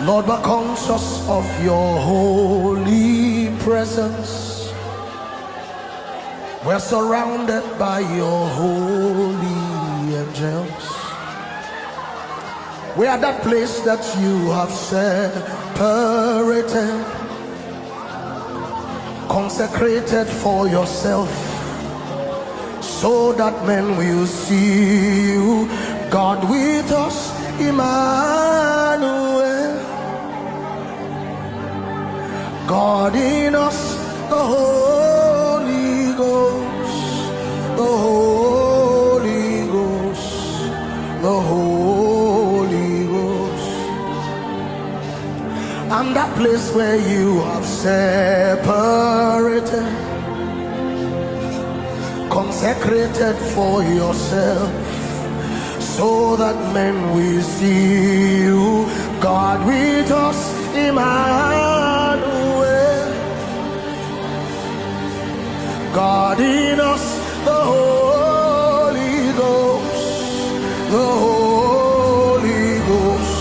Lord, we're conscious of your holy presence. We're surrounded by your holy angels. We are that place that you have separated, consecrated for yourself, so that men will see you, God with us, Emmanuel, God in us, the Holy Ghost, the Holy Ghost, the Holy Ghost. And that place where you have separated, consecrated for yourself, so that men will see you, God with us, Emmanuel, God in us, the Holy Ghost, the Holy Ghost,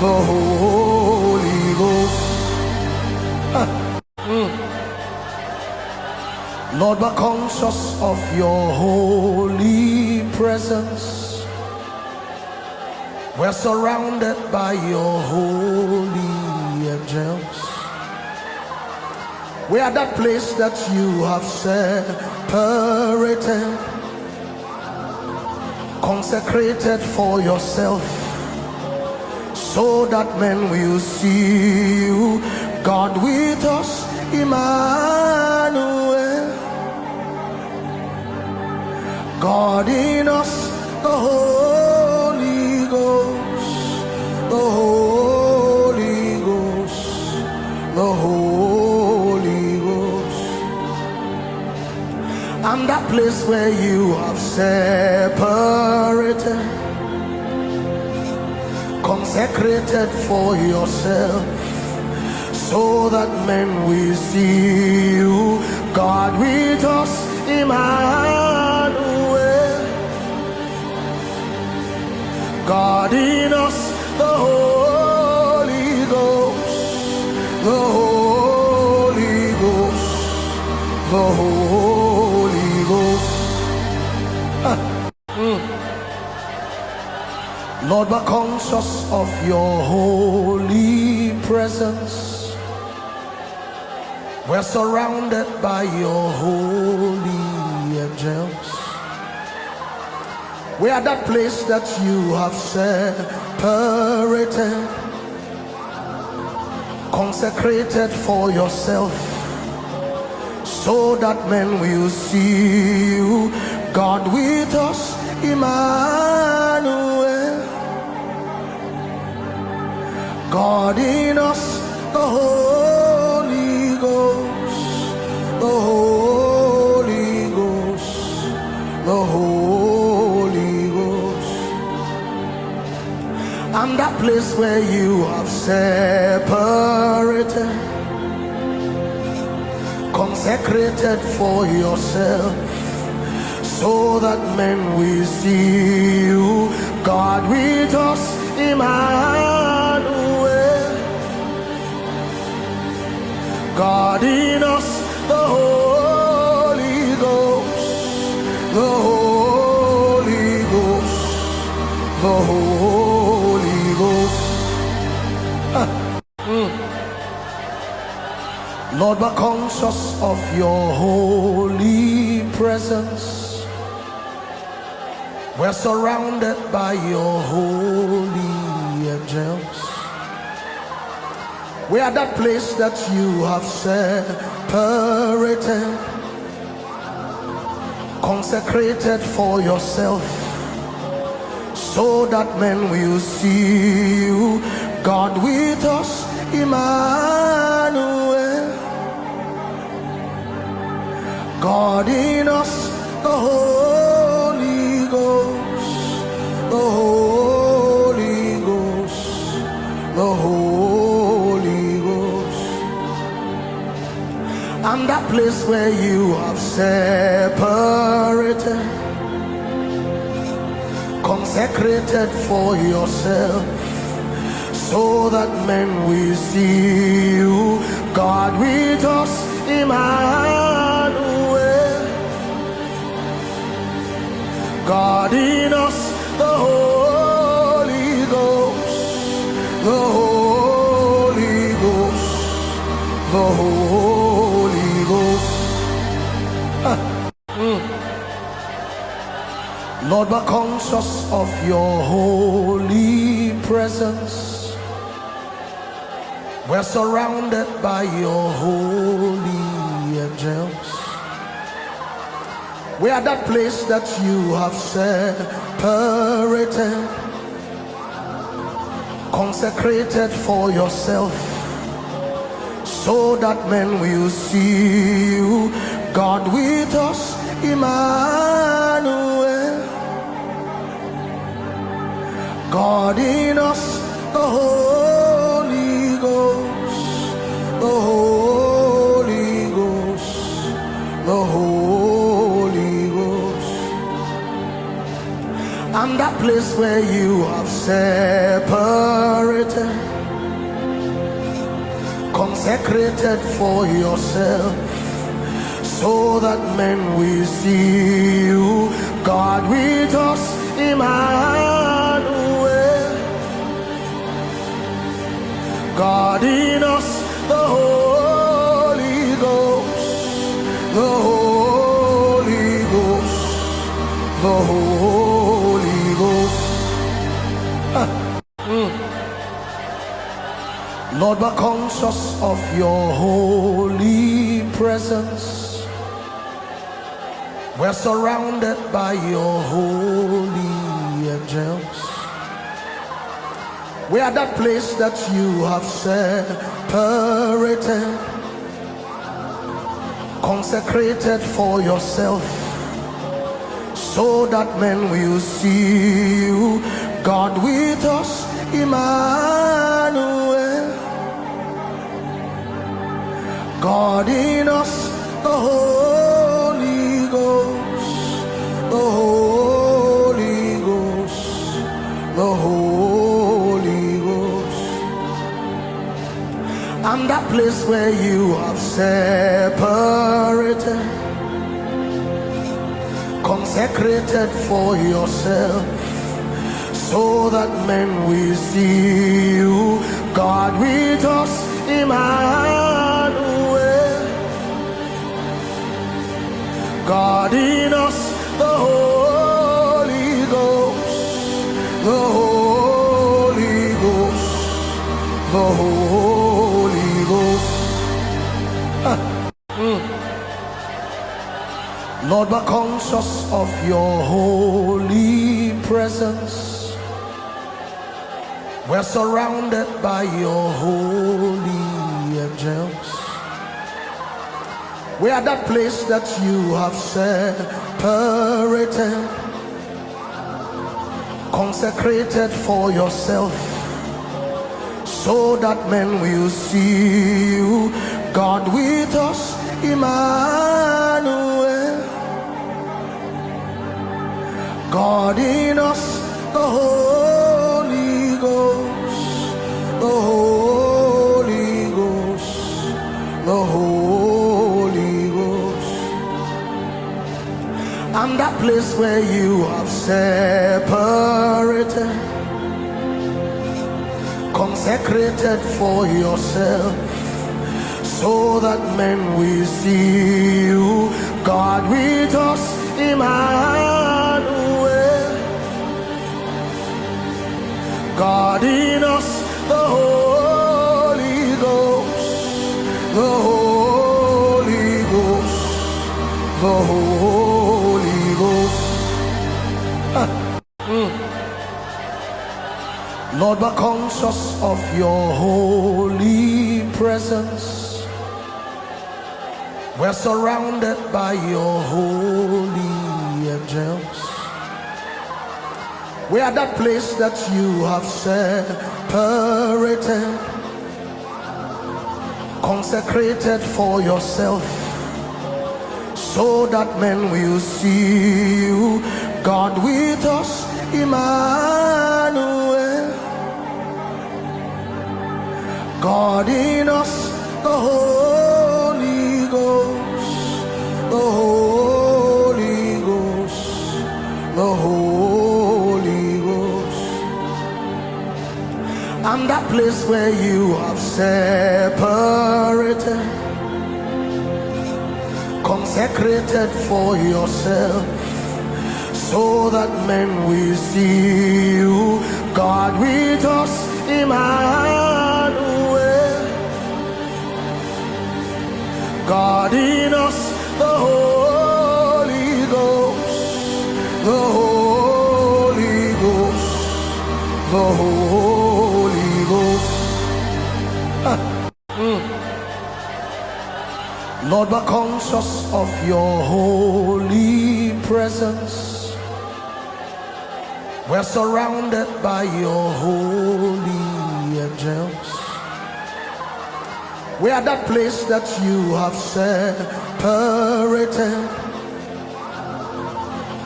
the Holy Ghost. Lord, we're conscious of your holy presence. We're surrounded by your holy angels. We are that place that you have separated, consecrated for yourself, so that men will see you, God with us, Emmanuel, God in us, the Holy Ghost, the Holy Ghost, the Holy Ghost. And that place where you have separated, consecrated for yourself, so that men will see you, God with us, Emmanuel, God in us, the Holy Ghost, the Holy Ghost, the Holy Ghost. Lord, we're conscious of your holy presence. We're surrounded by your holy angels. We are that place that you have separated, consecrated for yourself, so that men will see you, God with us, Emmanuel, God in us, the Holy Ghost, the Holy Ghost, the Holy Ghost. And that place where you have separated, consecrated for yourself, so that men will see you, God with us, Emmanuel, God in us, the Holy Ghost, the Holy Ghost, the Holy Ghost. Lord, we're conscious of your holy presence. We're surrounded by your holy angels. We are that place that you have separated, consecrated for yourself, so that men will see you, God with us, Emmanuel, God in us, the Holy Ghost, the Holy Ghost, the Holy Ghost. And that place where you have separated, consecrated for yourself, so that men will see you. God with us, Emmanuel. God in us, the Holy Ghost, the Holy Ghost, the Holy Ghost. Lord, we're conscious of your holy presence. We're surrounded by your holy angels. We are that place that you have separated, consecrated for yourself, so that men will see you. God with us, Emmanuel. God in us, the Holy Ghost, the Holy Ghost, the Holy Ghost. And that place where you have separated, consecrated for yourself, so that men will see you. God with us, Emmanuel. God in us, the Holy Ghost, the Holy Ghost, the Holy Ghost. Lord, we're conscious of your holy presence. We're surrounded by your holy angels. We are that place that you have separated, consecrated for yourself, so that men will see you. God with us, Emmanuel. God in us, the Holy Ghost, the Holy Ghost, the Holy Ghost. And that place where you have separated, consecrated for yourself, so that men will see you. God with us, Emmanuel. God in us, the Holy Ghost, the Holy Ghost, the Holy Ghost. Lord, we're conscious of your holy presence. We're surrounded by your holy angels. We are that place that you have separated, consecrated for yourself, so that men will see you. God with us, Emmanuel. God in us, the Holy Ghost, the Holy Ghost, the Holy Ghost. And that place where you have separated, consecrated for yourself, so that men will see you. God with us, Emmanuel. God in us, the Holy Ghost, the Holy Ghost, the Holy Ghost. Lord, we're conscious of your holy presence. We're surrounded by your holy angels. We are that place that you have separated, consecrated for yourself, so that men will see you. God with us, Emmanuel. God in us, the Holy Ghost, the Holy Ghost, the Holy Ghost. And that place where you have separated, consecrated for yourself, so that men will see you, God with us, Emmanuel. God in us, the Holy Ghost, the Holy Ghost, the Holy Ghost. Lord, we're conscious of your holy presence. We're surrounded by your holy angels. We are that place that you have separated,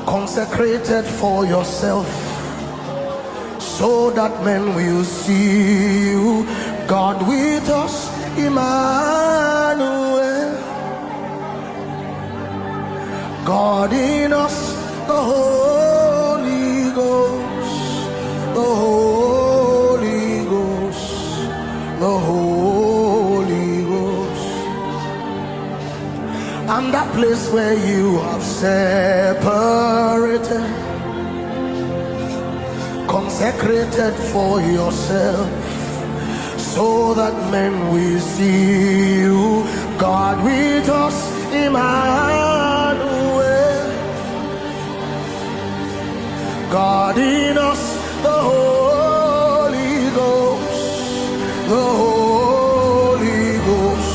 consecrated for yourself, so that men will see you, God with us, Emmanuel. God in us, the Holy Ghost, the Holy Ghost, the Holy Ghost. And that place where you have separated, consecrated for yourself, so that men will see you, God with us, Emmanuel. God in us, the Holy Ghost, the Holy Ghost,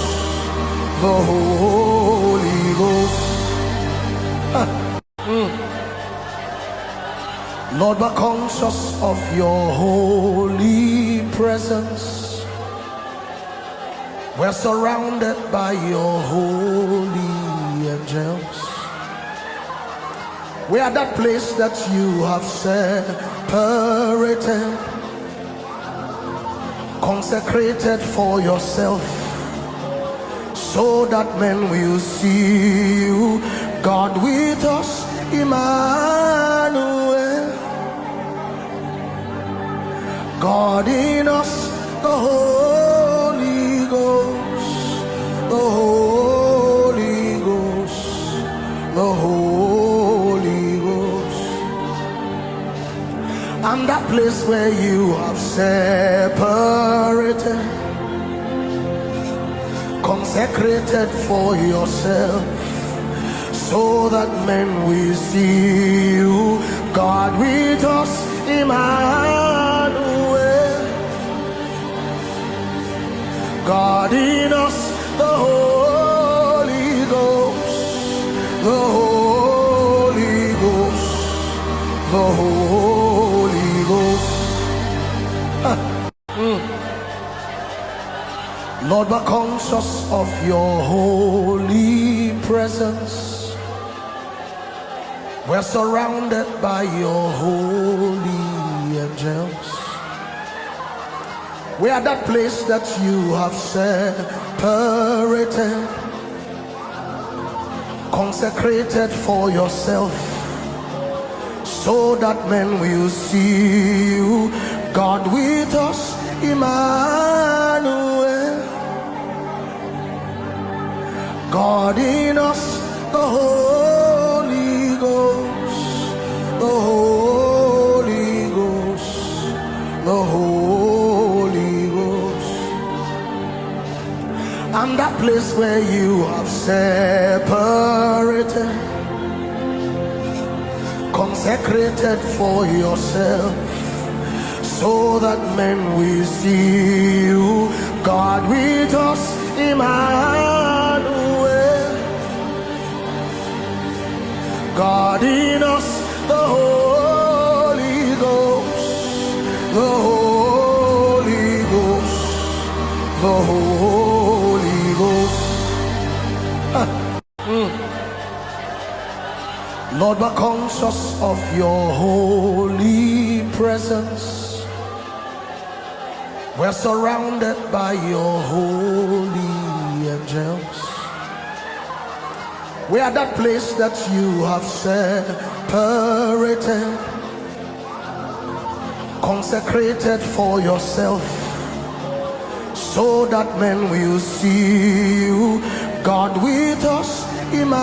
the Holy Ghost. Lord, we're conscious of your holy presence. We're surrounded by your holy angels. We are that place that you have separated, consecrated for yourself, so that men will see you, God with us, Emmanuel. God in us, the Holy Ghost, the Holy Ghost, the Holy Ghost. And that place where you have separated, consecrated for yourself, so that men will see you, God with us, Emmanuel. God in us, the Holy Ghost, the Holy Ghost, the Holy Ghost. Lord, we're conscious of your holy presence. We're surrounded by your holy angels. We are that place that you have separated, consecrated for yourself, so that men will see you, God with us, Emmanuel. God in us, the Holy Ghost, the Holy Ghost, the Holy Ghost. And that place where you have separated, consecrated for yourself, so that men will see you, God with us, Emmanuel. God in us, the Holy Ghost, the Holy Ghost, the Holy Ghost. Lord, we're conscious of your holy presence. We're surrounded by your holy angels. We are that place that you have separated, consecrated for yourself, so that men will see you, God with us, Emmanuel,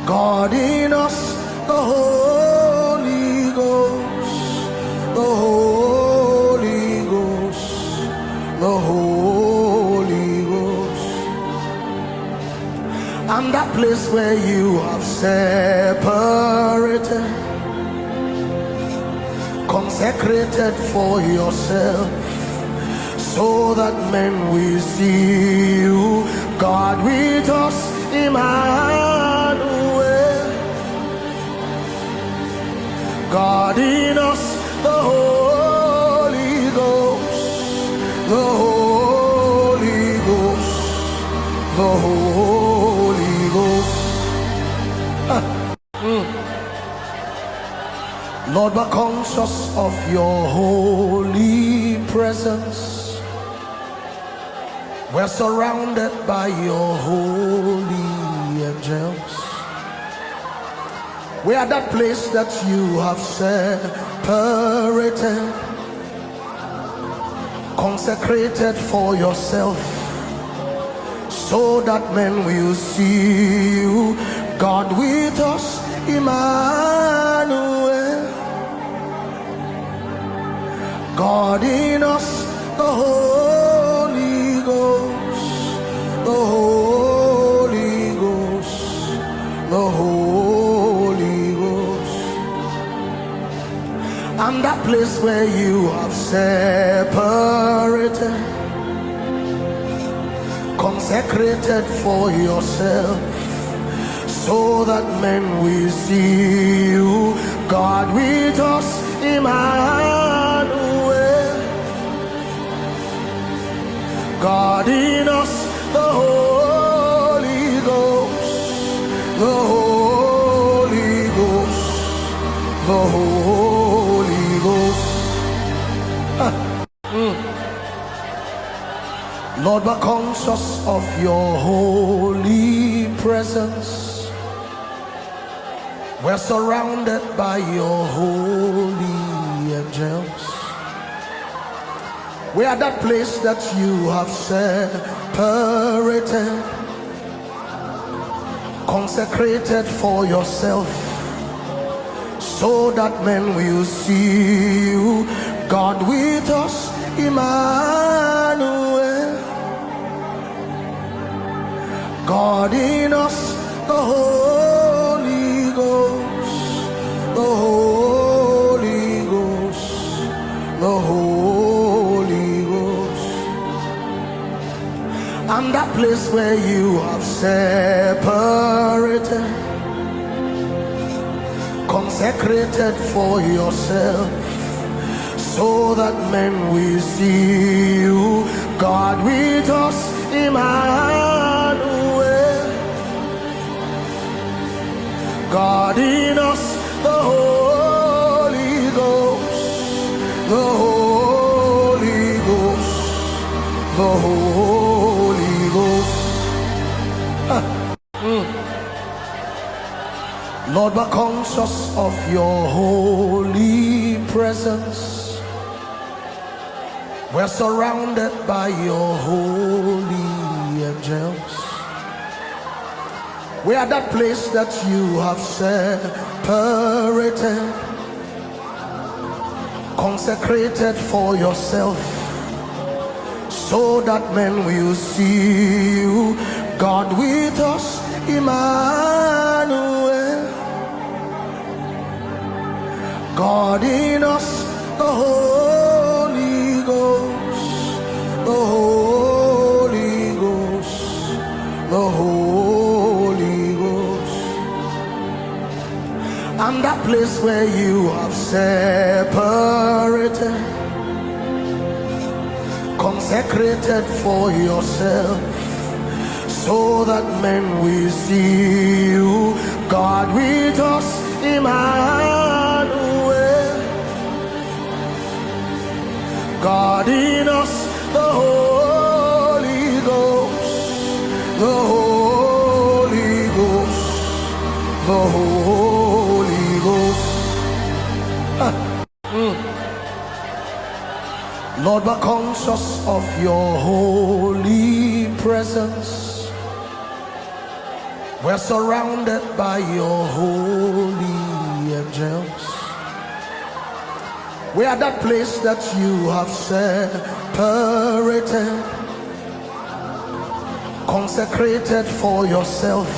God in us, the Holy Ghost, the Holy Ghost, the Holy Ghost. And that place where you have separated, consecrated for yourself, so that men will see you, God with us, Emmanuel, God in us, the Holy Ghost, the Holy Ghost, the Holy Ghost. Lord, we're conscious of your holy presence. We're surrounded by your holy angels. We are that place that you have separated, consecrated for yourself, so that men will see you, God with us, Emmanuel, God in us, the Holy Ghost, the Holy Ghost, the Holy Ghost. And that place where you have separated, consecrated for yourself, so that men will see you, God with us, Emmanuel, God in us, the Holy Ghost, the Holy Ghost, the Holy Ghost. Lord, we're conscious of your holy presence. We're surrounded by your holy angels. We are that place that you have separated, consecrated for yourself, so that men will see you, God with us, Emmanuel, God in us, the Holy Ghost, the Holy Ghost, the Holy Ghost. And that place where you have separated, consecrated for yourself, so that men will see you, God with us, Emmanuel, God in us, the Holy Ghost, the Holy Ghost, the Holy Ghost. Lord, we're conscious of your holy presence. We're surrounded by your holy angels. We are that place that you have separated, consecrated for yourself, so that men will see you, God with us, Emmanuel, God in us, the Holy Ghost, the Holy Ghost, the Holy Ghost. And that place where you have separated, consecrated for yourself, so that men will see you, God with us, Emmanuel, Lord, we're conscious of your holy presence. We're surrounded by your holy angels. We are that place that you have separated, consecrated for yourself,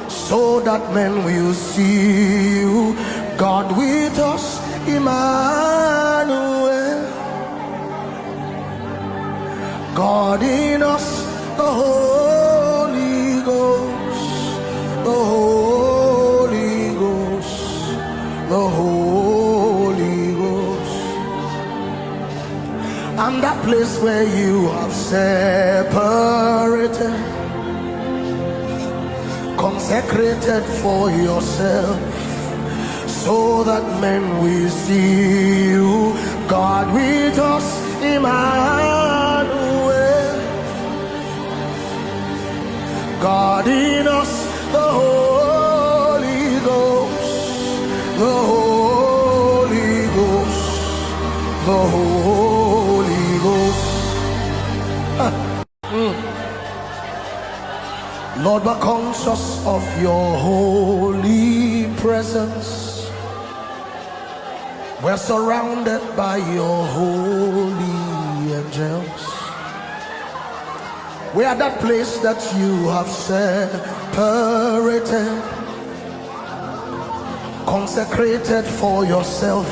so that men will see you, God with us, Emmanuel, God in us, the Holy Ghost, the Holy Ghost, the Holy Ghost. And that place where you have separated, consecrated for yourself, so that men will see you, God with us, Emmanuel, God in us, the Holy Ghost, the Holy Ghost, the Holy Ghost. Lord, we're conscious of your holy presence. We're surrounded by your holy angels. We are that place that you have separated, consecrated for yourself,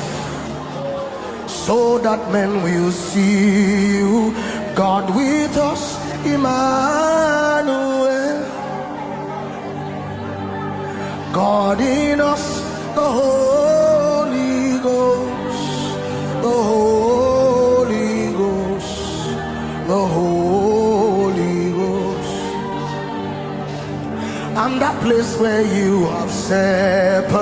so that men will see you, God with us, Emmanuel, God in us, the Holy Ghost, the Holy Ghost, the Holy Ghost. And that place where you have separated,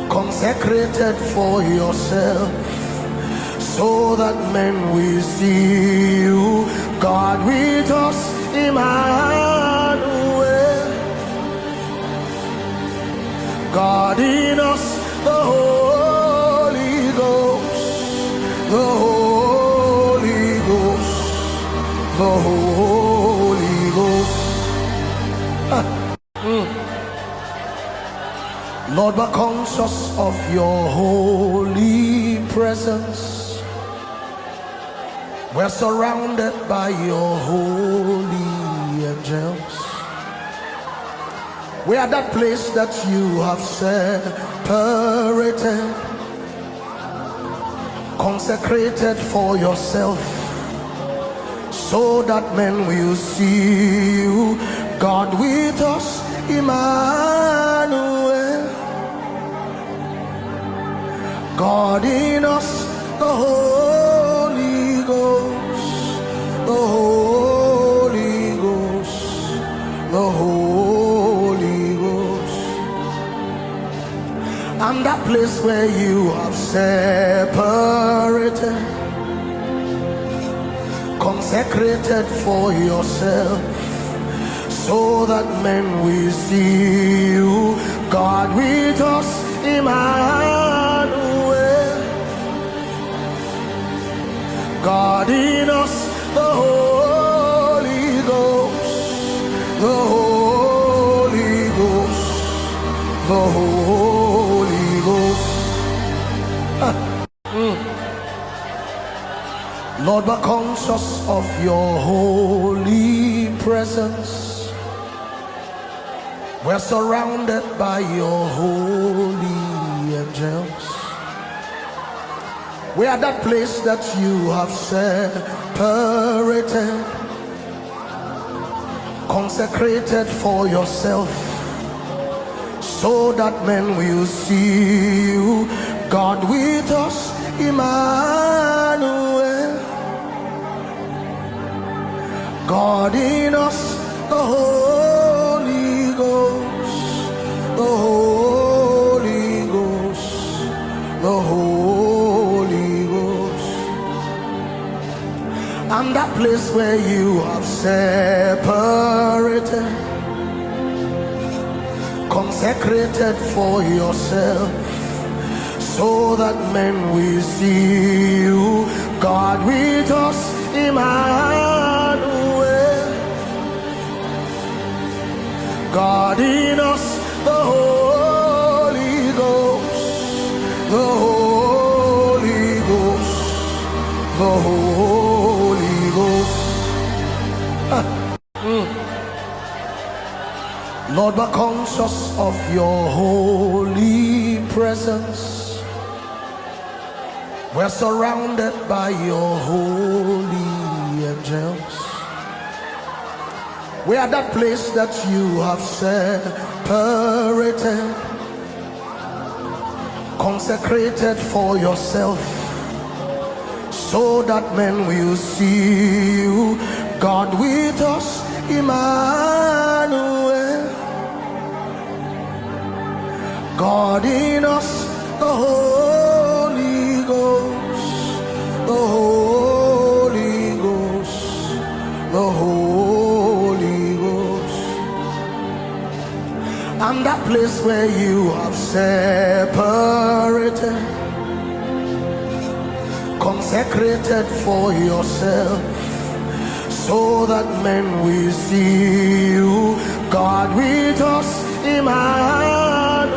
consecrated for yourself, so that men will see you, God with us, Emmanuel, God in us, the Holy Ghost, the Holy Ghost, the Holy Ghost. Lord, we're conscious of your holy presence. We're surrounded by your holy angels. We are that place that you have separated, consecrated for yourself, so that men will see you, God with us, Emmanuel, God in us, the Holy Ghost, the Holy Ghost, the Holy Ghost. And that place where you have separated, consecrated for yourself, so that men will see you, God with us, Emmanuel, God in us, the Holy Ghost, the Holy Ghost, the Holy Ghost. Lord, we're conscious of your holy presence. We're surrounded by your holy angels. We are that place that you have separated, consecrated for yourself, so that men will see you, God with us, Emmanuel, God in us, the Holy Ghost, the Holy Ghost, the Holy Ghost. And that place where you have separated, consecrated for yourself, so that men will see you. God with us, Emmanuel. God in us, the Holy Ghost, the Holy Ghost, the Holy Ghost. Lord, we're conscious of your holy presence. We're surrounded by your holy angels. We are that place that you have separated, consecrated for yourself, so that men will see you. God with us, Emmanuel. God in us, the Holy Ghost, the Holy Ghost, the Holy Ghost. And that place where you have separated, consecrated for yourself, so that men will see you. God with us, Emmanuel.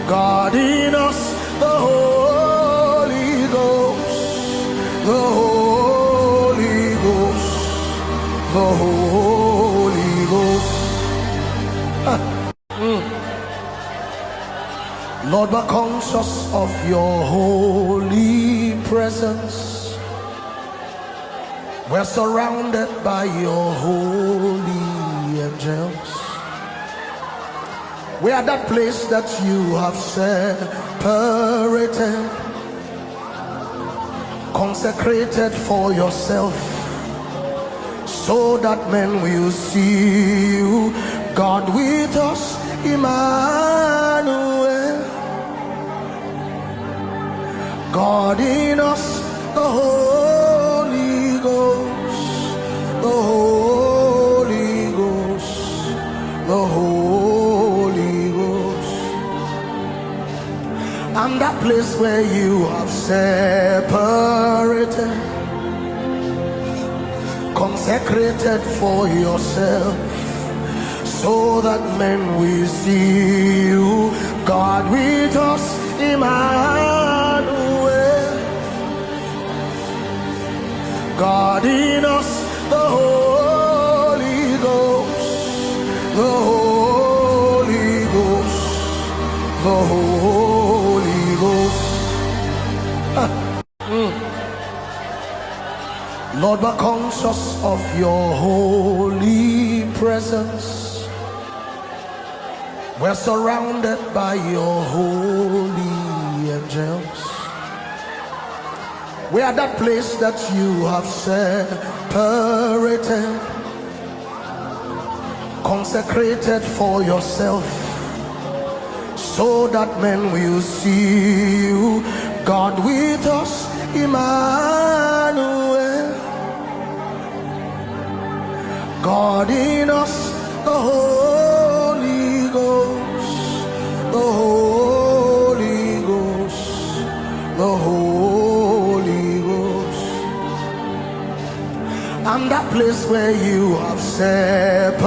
God in us, the Holy Ghost, the Holy Ghost, the Holy Ghost. Lord, we're conscious of your holy presence. We're surrounded by your holy angels. We are that place that you have separated, consecrated for yourself, so that men will see you. God with us, Emmanuel. God in us, the Holy Ghost, the Holy Ghost, the Holy Ghost. And that place where you have separated, consecrated for yourself, so that men will see you. God with us, Emmanuel. God in us, the Holy Ghost, the Holy Ghost, the Holy Ghost. Lord, we're conscious of your holy presence. We're surrounded by your holy angels. We are that place that you have separated, consecrated for yourself, so that men will see you. God with us, Emmanuel. God in us, the Holy Ghost, the Holy Ghost, the Holy Ghost. And that place where you have separated,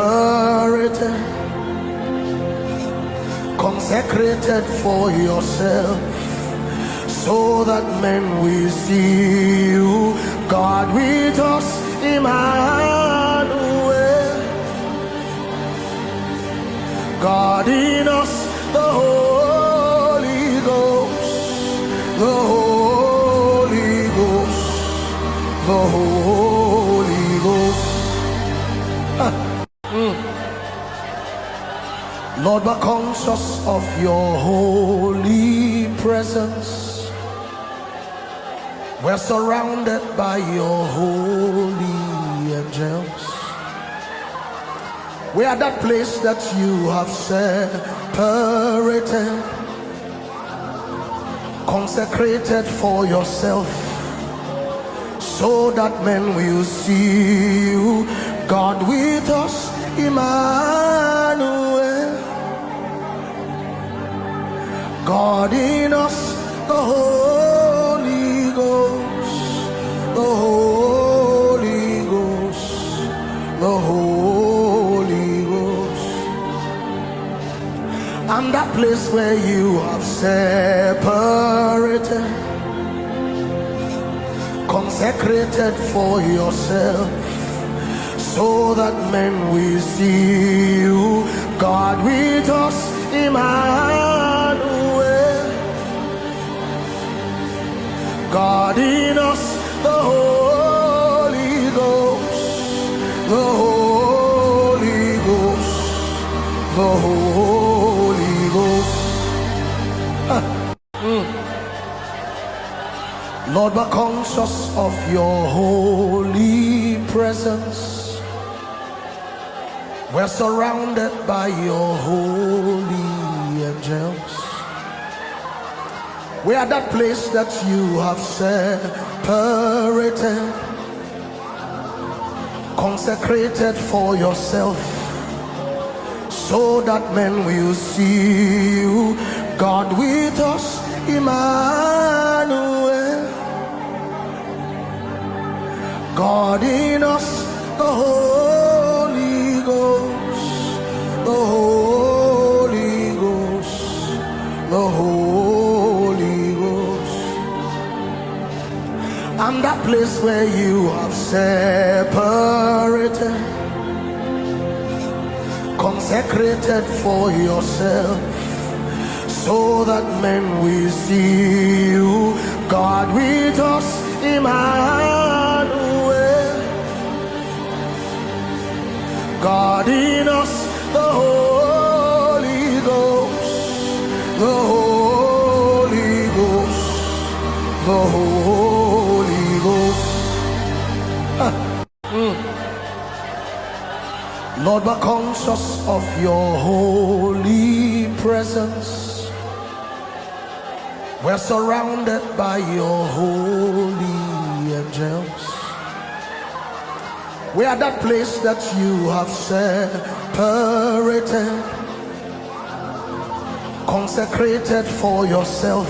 consecrated for yourself, so that men will see you. God with us, Emmanuel. God in us, the Holy Ghost, the Holy Ghost, the Holy Ghost. Lord, we're conscious of your holy presence. We're surrounded by your holy angels. We are that place that you have separated, consecrated for yourself, so that men will see you. God with us, Emmanuel. and that place where you have separated, consecrated for yourself, so that men will see you, God with us, Emmanuel, God in us, the Holy Ghost, the Holy Ghost, the Holy Ghost. Lord, we're conscious of your holy presence. We're surrounded by your holy angels. We are that place that you have separated, consecrated for yourself, so that men will see you, God with us, Emmanuel, God in us, the Holy Ghost, the Holy Ghost, the Holy Ghost. And that place where you have separated, consecrated for yourself, so that men will see you, God with us, Emmanuel, God in us, the Holy Ghost, the Holy Ghost, the Holy Ghost. Lord, we're conscious of your holy presence. We're surrounded by your holy angels. We are that place that you have separated, consecrated for yourself,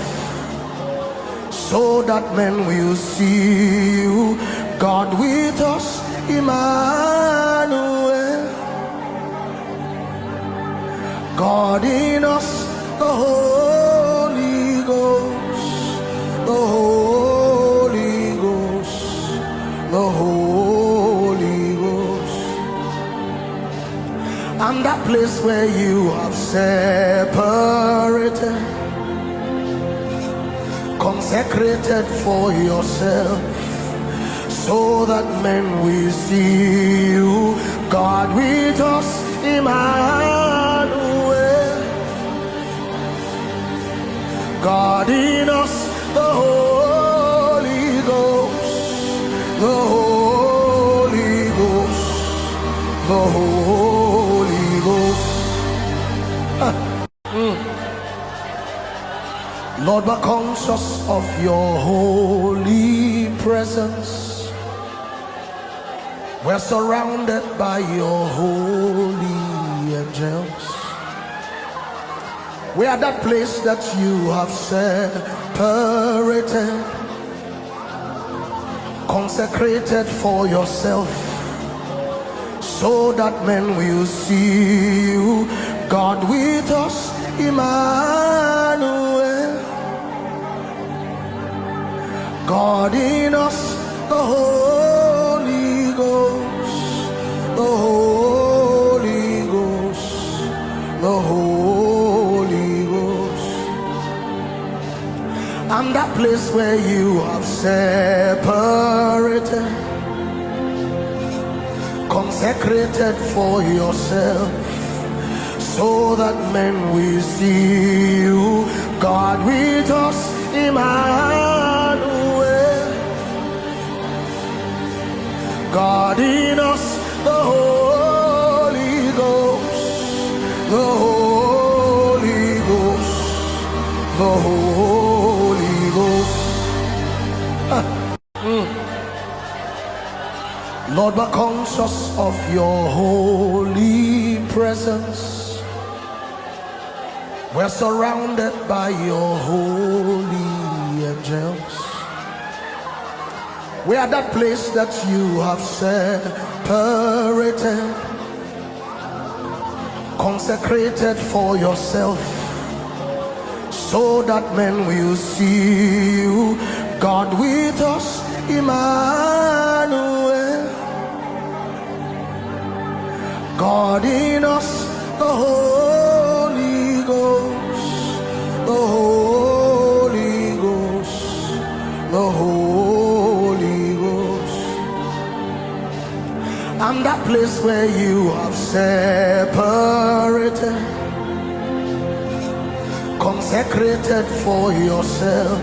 so that men will see you, God with us, Emmanuel, God in us, the Holy Ghost, the Holy Ghost, the Holy Ghost. And that place where you have separated, consecrated for yourself, so that men will see you, God with us, Emmanuel, God in us, the Holy Ghost, the Holy Ghost, the Holy Ghost. Lord, we're conscious of your holy presence. We're surrounded by your holy angels. We are that place that you have separated, consecrated for yourself, so that men will see you, God with us, Emmanuel, God in us, the Holy Ghost, the Holy Ghost, the Holy Ghost. And that place where you have separated, consecrated for yourself, so that men will see you, God with us, Emmanuel, God in us, the Holy Ghost, the Holy Ghost, the Holy Ghost. Lord, we're conscious of your holy presence. We're surrounded by your holy angels. We are that place that you have separated, consecrated for yourself, so that men will see you. God with us, Emmanuel. God in us, the Holy Ghost, the Holy Ghost, the Holy Ghost. And that place where you have separated, consecrated for yourself,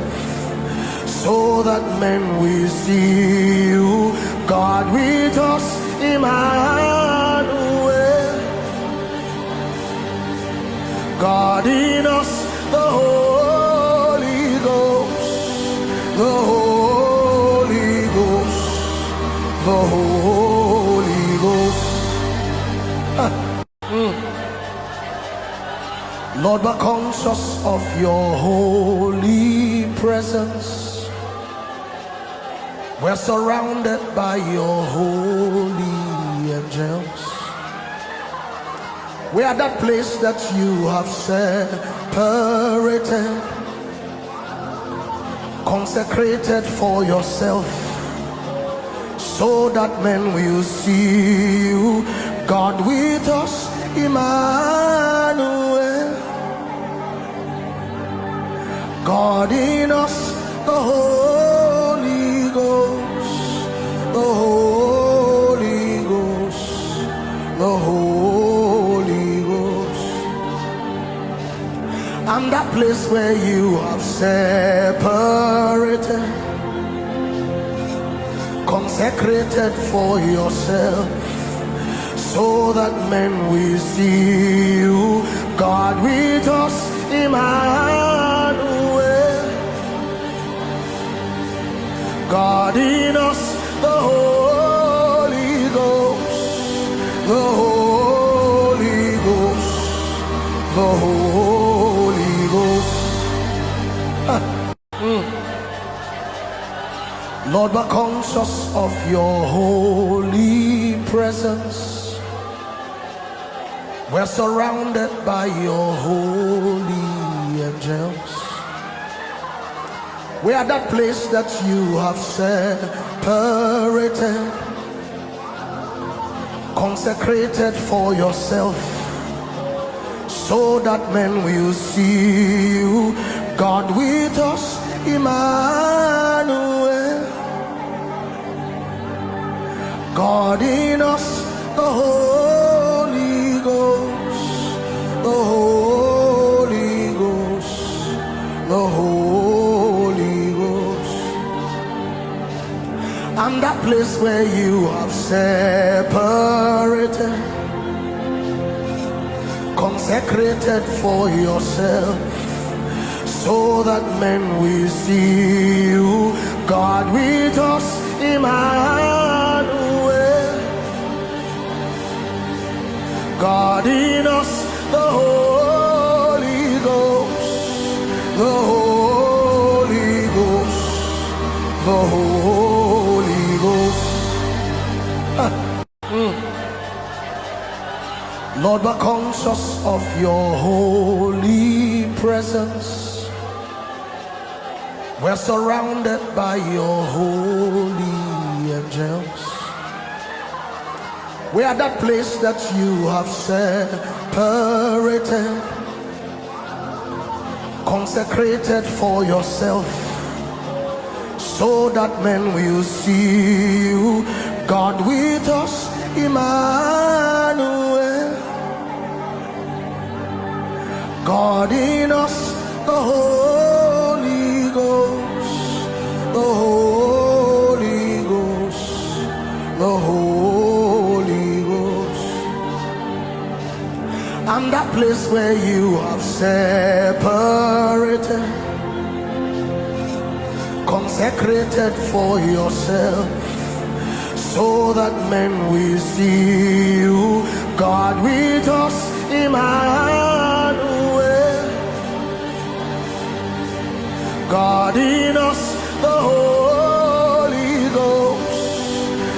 so that men will see you. God with us, Emmanuel. God in us, the Holy Ghost, the Holy Ghost, the Holy Ghost. Lord, we're conscious of your holy presence. We're surrounded by your holy angels. We are that place that you have separated, consecrated for yourself, so that men will see you. God with us, Emmanuel. God in us, the Holy Ghost, the Holy Ghost, the Holy Ghost. And that place where you have separated, consecrated for yourself, so that men will see you. God with us, Emmanuel. God in us, the Holy Ghost, the Holy Ghost, the Holy Ghost. Lord, we're conscious of your holy presence. We're surrounded by your holy angels. We are that place that you have separated, consecrated for yourself, so that men will see you. God with us, Emmanuel. God in us, the Holy Ghost, the Holy Ghost, the Holy Ghost. And that place where you have separated, consecrated for yourself, so that men will see you. God with us, Emmanuel. God in us, the Holy Ghost, the Holy Ghost, the Holy Ghost. Lord, we're conscious of your holy presence. We're surrounded by your holy angels. We are that place that you have separated, consecrated for yourself, so that men will see you. God with us, Emmanuel. God in us, the Holy Ghost, the Holy Ghost, the Holy Ghost. And that place where you have separated, consecrated for yourself, so that men will see you. God with us, Emmanuel. God in us, the Holy Ghost,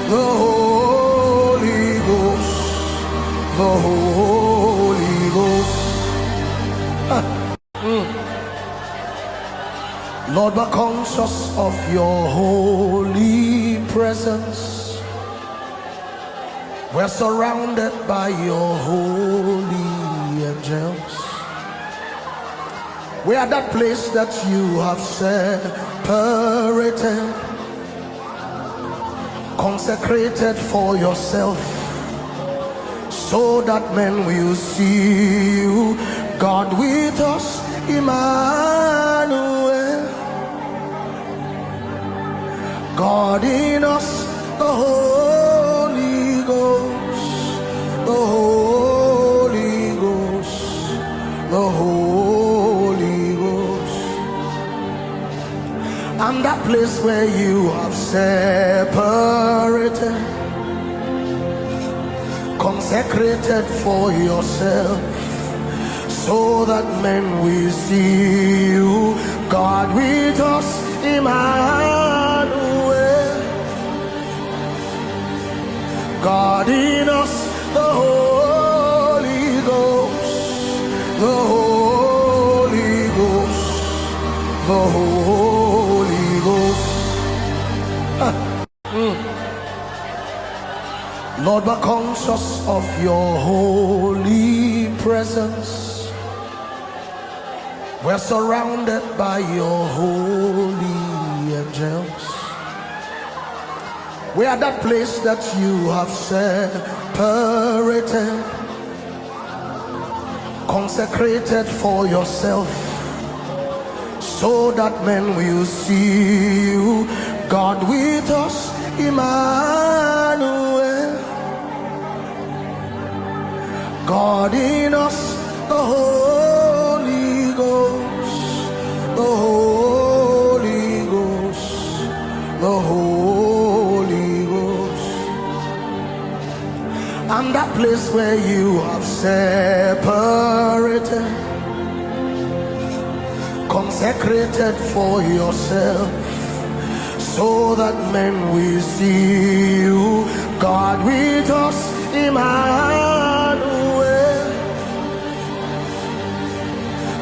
the Holy Ghost, the Holy Ghost. Lord, we're conscious of your holy presence. We're surrounded by your holy angels. We are that place that you have separated, consecrated for yourself, so that men will see you, God with us, Emmanuel, God in us, the Holy Ghost, the Holy Ghost, the Holy Ghost. And that place where you have separated, consecrated for yourself, so that men will see you, God with us, Emmanuel, God in us, the Holy Ghost, the Holy Ghost, the Holy Ghost. Lord, we're conscious of your holy presence. We're surrounded by your holy angels. We are that place that you have separated, consecrated for yourself, so that men will see you, God with us, Emmanuel, God in us, the Holy Ghost, the Holy Ghost, the Holy Ghost. And that place where you have separated, consecrated for yourself, so that men will see you, God with us, Emmanuel,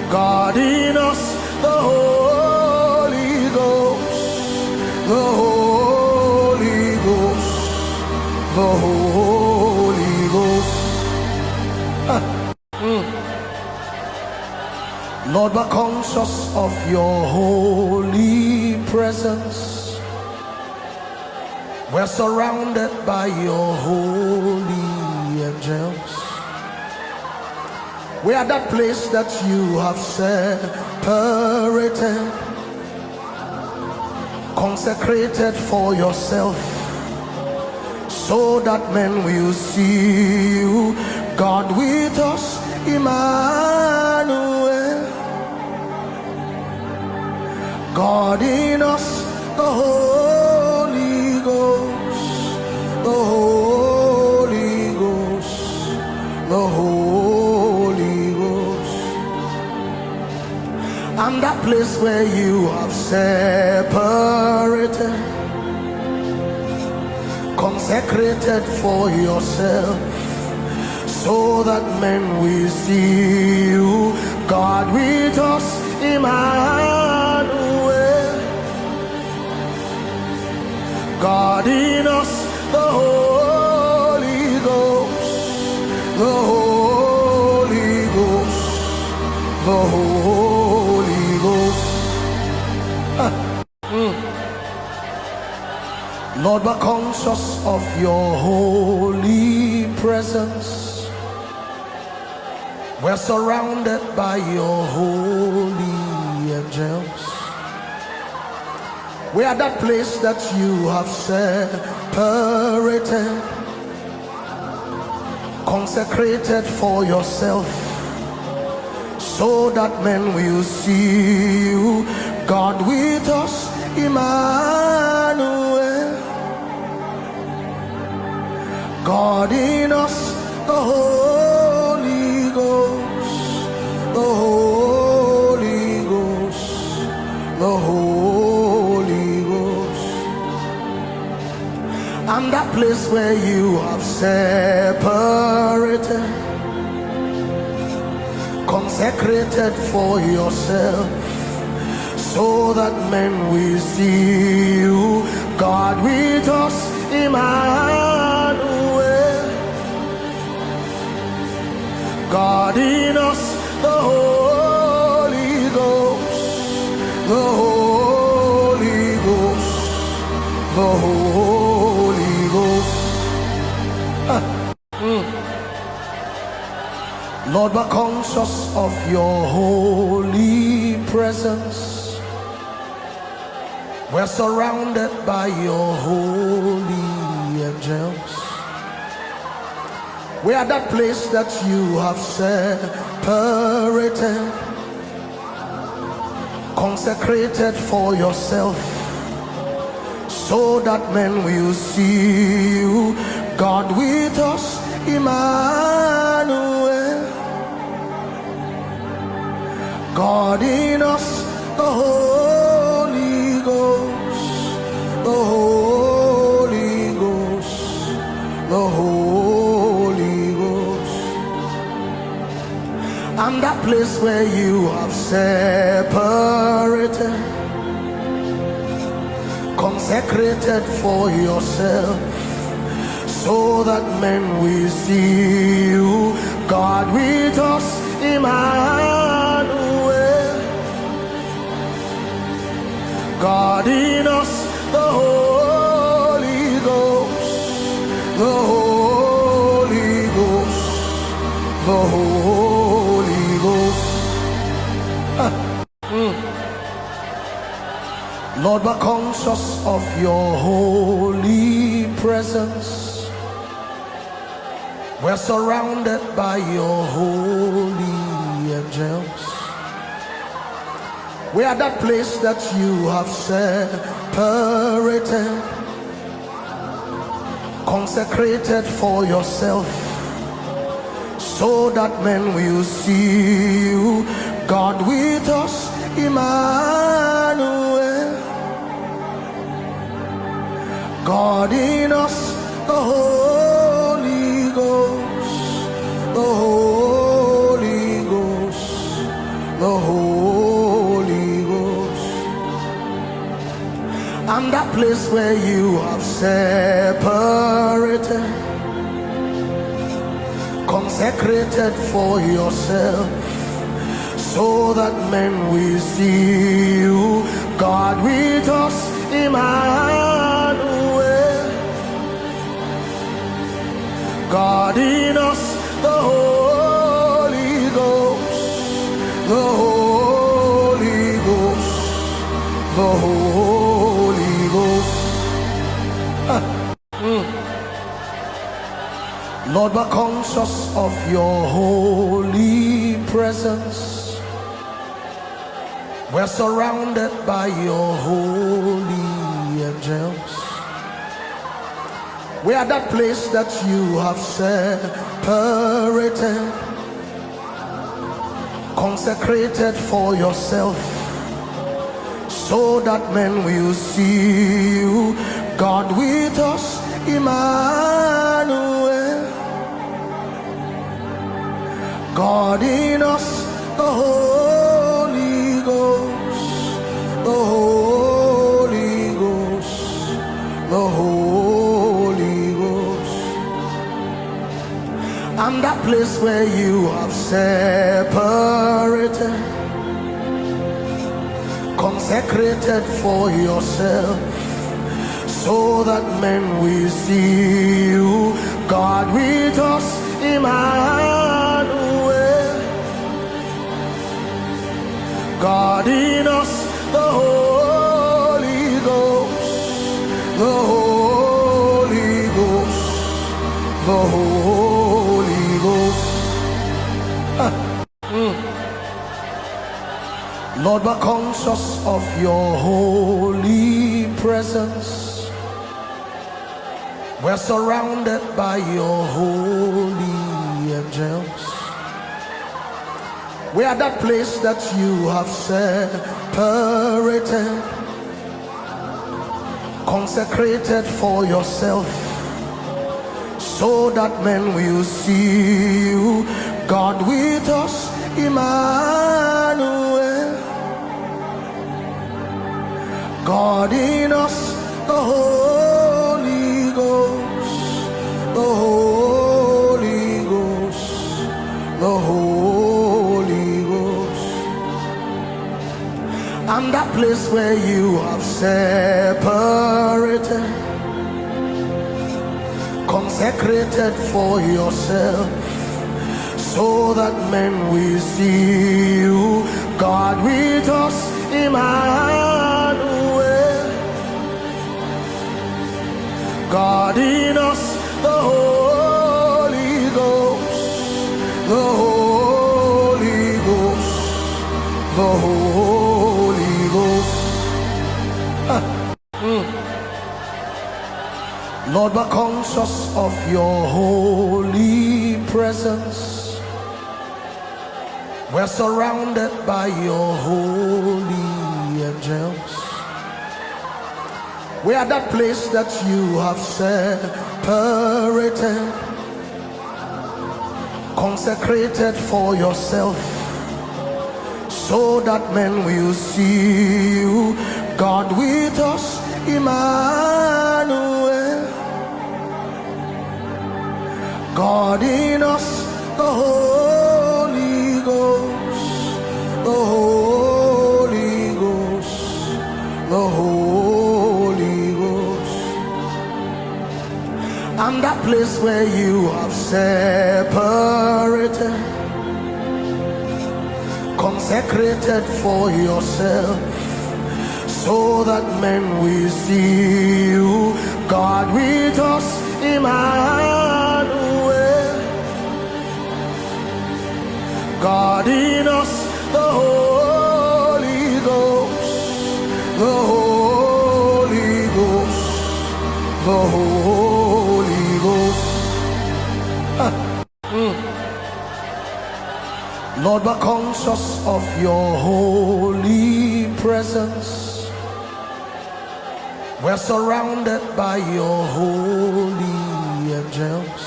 God in us, the Holy Ghost, the Holy Ghost, the Holy Ghost. Lord, we're conscious of your holy presence. We're surrounded by your holy angels. We are that place that you have separated, consecrated for yourself, so that men will see you, God with us, Emmanuel, God in us, the Holy Ghost, the Holy Ghost, the Holy Ghost. And that place where you have separated, consecrated for yourself, so that men will see you, God with us, Emmanuel, God in us, the Holy Ghost, the Holy Ghost, the Holy Ghost. Lord, we're conscious of your holy presence. We're surrounded by your holy angels. We are that place that you have separated, consecrated for yourself, so that men will see you, God with us, Emmanuel, God in us, the Holy Ghost, the Holy Ghost, the Holy Ghost. And that place where you have separated, consecrated for yourself, so that men will see you. God with us, Emmanuel. God in us, the Holy Ghost, the Holy Ghost, the Holy Ghost. Lord, we're conscious of your holy presence. We're surrounded by your holy angels. We are that place that you have separated, consecrated for yourself, so that men will see you. God with us, Emmanuel. God in us, the Holy Ghost, the Holy Ghost, the Holy Ghost. And that place where you have separated, consecrated for yourself, so that men will see you. God with us, Emmanuel. God in us, the Holy Ghost, the Holy Ghost, the Holy Ghost. Lord, we're conscious of your holy presence. We're surrounded by your holy angels. We are that place that you have separated, consecrated for yourself, so that men will see you. God with us, Emmanuel. God in us, the Holy Ghost, the Holy Ghost, the Holy Ghost. And that place where you have separated, consecrated for yourself, so that men will see you. God with us, Emmanuel. God in us, the Holy Ghost, the Holy Ghost, the Holy Ghost. Lord, we're conscious of your holy presence. We're surrounded by your holy angels. We are that place that you have separated, consecrated for yourself, so that men will see you. God with us, Emmanuel. God in us, the Holy Ghost, the Holy Ghost, the Holy Ghost. And that place where you have separated, consecrated for yourself, so that men will see you. God with us, Emmanuel. God in us, the Holy Ghost, the Holy Ghost, the Holy Ghost. Lord, we're conscious of your holy presence. We're surrounded by your holy angels. We are that place that you have separated, consecrated for yourself, so that men will see you. God with us, Emmanuel. God in us, the Holy Ghost, the Holy Ghost, the Holy Ghost. And that place where you have separated, consecrated for yourself, so that men will see you, God with us, Emmanuel. God in us, the Holy Ghost, the Holy Ghost, the Holy Ghost. Lord, we're conscious of your holy presence. We're surrounded by your holy angels. We are that place that you have separated, consecrated for yourself, so that men will see you, God with us, Emmanuel. God in us, the Holy Ghost, the Holy Ghost, the Holy Ghost. And that place where you have separated, consecrated for yourself, so that men will see you, God with us, Emmanuel. God in us, the Holy Ghost, the Holy Ghost, the Holy Ghost. Lord, we're conscious of your holy presence. We're surrounded by your holy angels.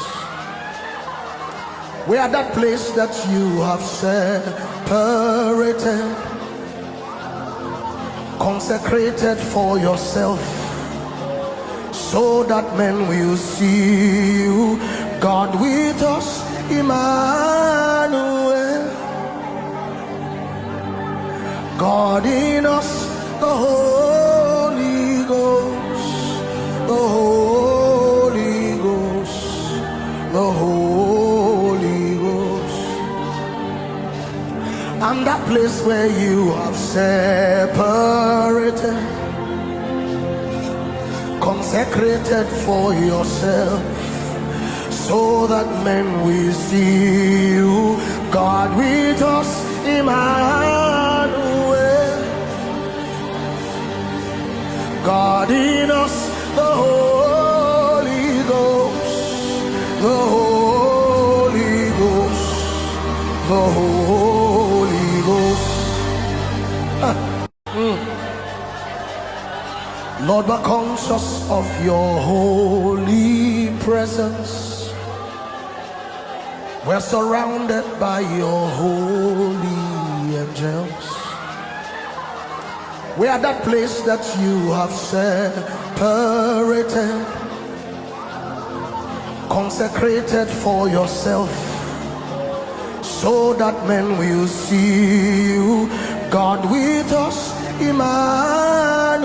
We are that place that you have separated, consecrated for yourself, so that men will see you, God with us, Emmanuel. God in us, the Holy Ghost, the Holy Ghost, the Holy Ghost. And that place where you have separated, consecrated for yourself, so that men will see you, God with us, Emmanuel. God in us, the Holy Ghost, the Holy Ghost, the Holy Ghost. Lord, we're conscious of your holy presence. We're surrounded by your holy angels. We are that place that you have separated, consecrated for yourself, so that men will see you, God with us, Emmanuel.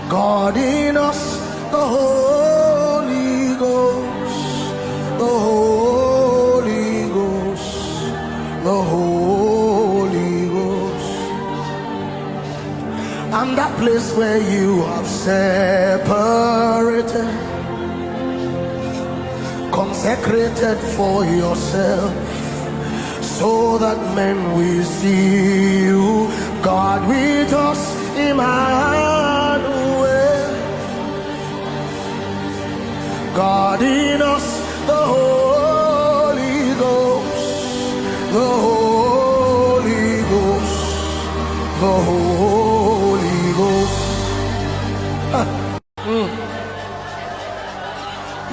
God in us, the Holy Ghost, the Holy Ghost, the Holy Ghost. And that place where you have separated, consecrated for yourself, so that men will see you, God with us, Emmanuel. God in us, the Holy Ghost, the Holy Ghost, the Holy Ghost.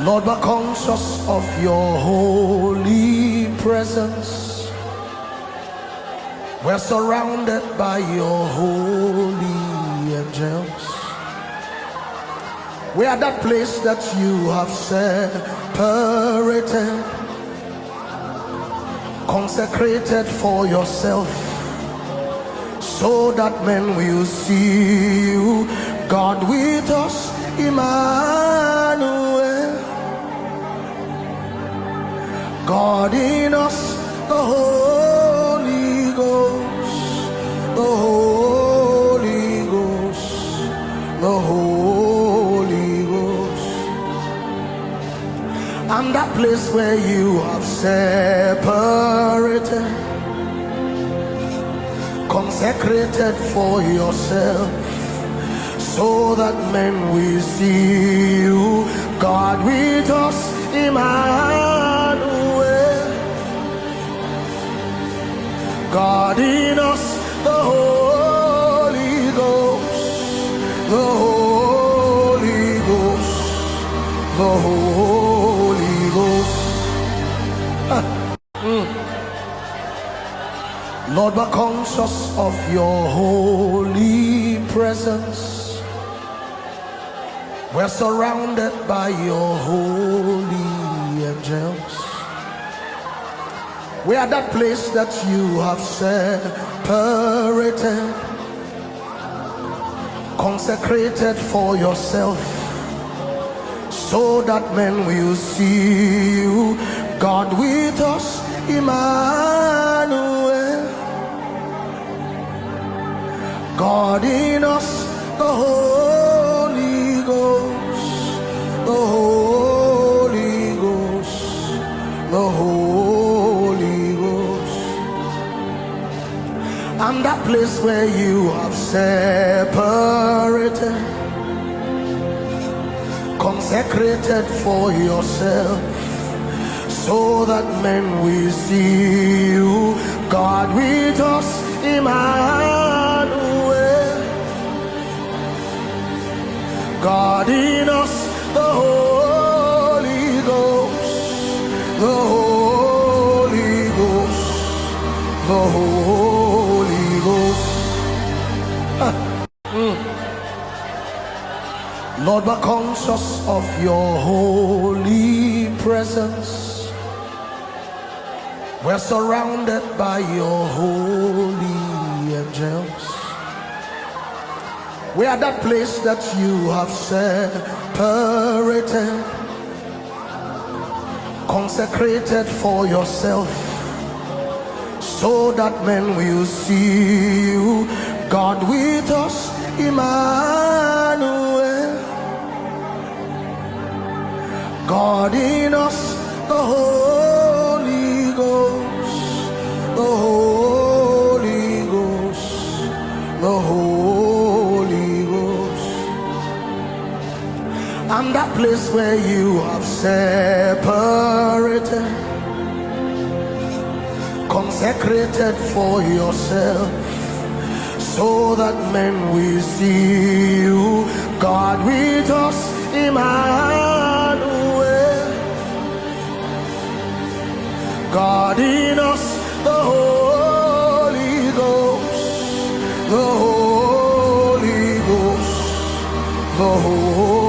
Lord, we're conscious of your holy presence. We're surrounded by your holy angels. We are that place that you have separated, consecrated for yourself, so that men will see you, God with us, Emmanuel, God in us, the Holy Ghost, the Holy Ghost, the Holy Ghost. And that place where you have separated, consecrated for yourself, so that men will see you, God with us, Emmanuel, God in us, the Holy Ghost, the Holy Ghost, the Holy Ghost. Lord, we're conscious of your holy presence. We're surrounded by your holy angels. We are that place that you have separated, consecrated for yourself, so that men will see you, God with us, Emmanuel, God in us, the Holy Ghost, the Holy Ghost, the Holy Ghost. And that place where you have separated, consecrated for yourself, so that men will see you, God with us, Emmanuel, God in us, the Holy Ghost, the Holy Ghost, the Holy Ghost. Lord, we're conscious of your holy presence. We're surrounded by your holy angels. We are that place that you have separated, consecrated for yourself, so that men will see you, God with us, Emmanuel, God in us, the Holy Ghost, the Holy Ghost, the Holy Ghost. And that place where you have separated, consecrated for yourself, so that men will see you, God with us, Emmanuel, God in us, the Holy Ghost, the Holy Ghost, the Holy